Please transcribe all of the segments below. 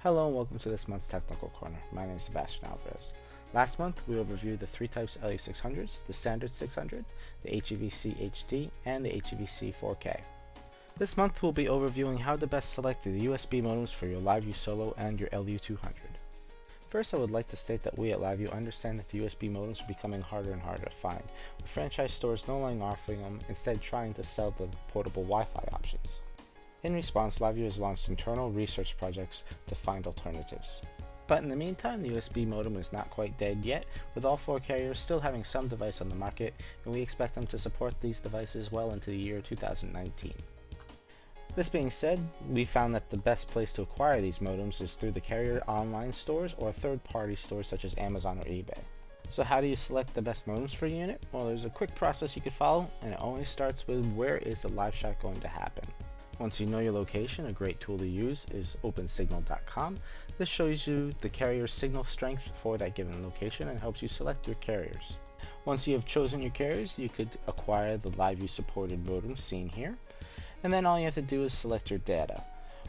Hello and welcome to this month's Technical Corner. My name is Sebastian Alvarez. Last month we overviewed the three types of LU600s, the standard 600, the HEVC HD, and the HEVC 4K. This month we'll be overviewing how to best select the USB modems for your LiveU Solo and your LU200. First, I would like to state that we at LiveU understand that the USB modems are becoming harder and harder to find, with franchise stores no longer offering them, instead trying to sell the portable Wi-Fi options. In response, LiveU has launched internal research projects to find alternatives. But in the meantime, the USB modem is not quite dead yet, with all four carriers still having some device on the market, and we expect them to support these devices well into the year 2019. This being said, we found that the best place to acquire these modems is through the carrier online stores or third-party stores such as Amazon or eBay. So how do you select the best modems for your unit? Well, there's a quick process you could follow, and it always starts with where is the live shot going to happen. Once you know your location, a great tool to use is opensignal.com. This shows you the carrier's signal strength for that given location and helps you select your carriers. Once you have chosen your carriers, you could acquire the LiveU supported modem seen here. And then all you have to do is select your data.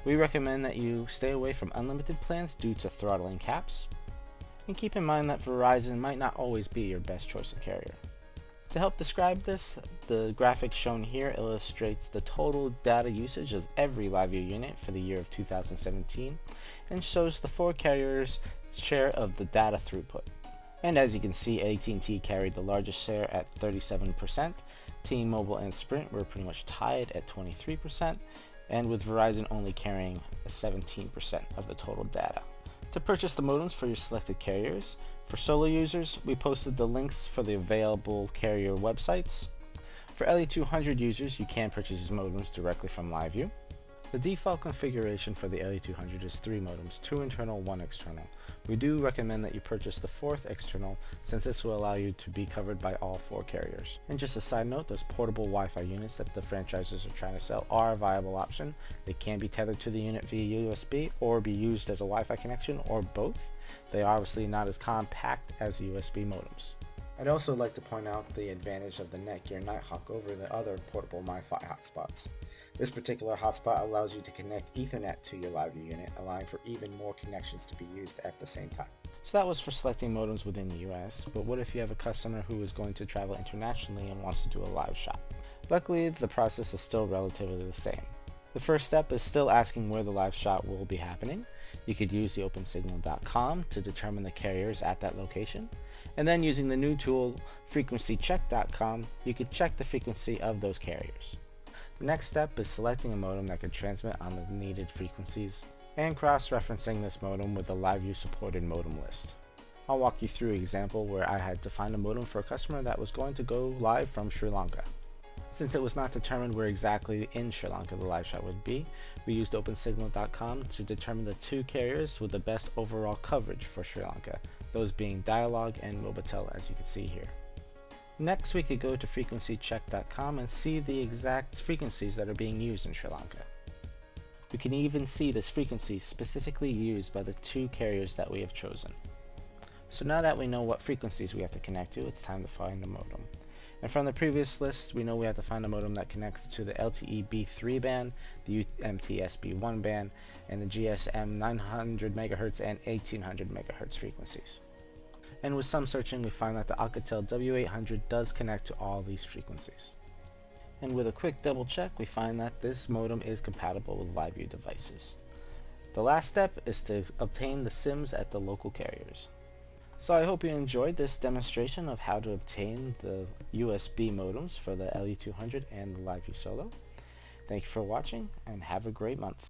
We recommend that you stay away from unlimited plans due to throttling caps. And keep in mind that Verizon might not always be your best choice of carrier. To help describe this, the graphic shown here illustrates the total data usage of every LiveU unit for the year of 2017 and shows the four carriers' share of the data throughput. And as you can see, AT&T carried the largest share at 37%, T-Mobile and Sprint were pretty much tied at 23%, and with Verizon only carrying 17% of the total data. To purchase the modems for your selected carriers, for solo users, we posted the links for the available carrier websites. For LU200 users, you can purchase these modems directly from LiveU. The default configuration for the LU200 is 3 modems, 2 internal, 1 external. We do recommend that you purchase the 4th external, since this will allow you to be covered by all 4 carriers. And just a side note, those portable Wi-Fi units that the franchises are trying to sell are a viable option. They can be tethered to the unit via USB or be used as a Wi-Fi connection, or both. They are obviously not as compact as USB modems. I'd also like to point out the advantage of the Netgear Nighthawk over the other portable Wi-Fi hotspots. This particular hotspot allows you to connect Ethernet to your LiveU unit, allowing for even more connections to be used at the same time. So that was for selecting modems within the US, but what if you have a customer who is going to travel internationally and wants to do a live shot? Luckily, the process is still relatively the same. The first step is still asking where the live shot will be happening. You could use the opensignal.com to determine the carriers at that location, and then using the new tool frequencycheck.com, you could check the frequency of those carriers. The next step is selecting a modem that could transmit on the needed frequencies and cross-referencing this modem with the LiveU supported modem list. I'll walk you through an example where I had to find a modem for a customer that was going to go live from Sri Lanka. Since it was not determined where exactly in Sri Lanka the live shot would be, we used opensignal.com to determine the 2 carriers with the best overall coverage for Sri Lanka, those being Dialog and Mobitel, as you can see here. Next, we could go to frequencycheck.com and see the exact frequencies that are being used in Sri Lanka. We can even see this frequency specifically used by the 2 carriers that we have chosen. So now that we know what frequencies we have to connect to, it's time to find the modem. And from the previous list, we know we have to find a modem that connects to the LTE B3 band, the UMTS B1 band, and the GSM 900 MHz and 1800 MHz frequencies. And with some searching, we find that the Alcatel W800 does connect to all these frequencies. And with a quick double check, we find that this modem is compatible with LiveU devices. The last step is to obtain the SIMs at the local carriers. So I hope you enjoyed this demonstration of how to obtain the USB modems for the LU200 and the LiveU Solo. Thank you for watching and have a great month.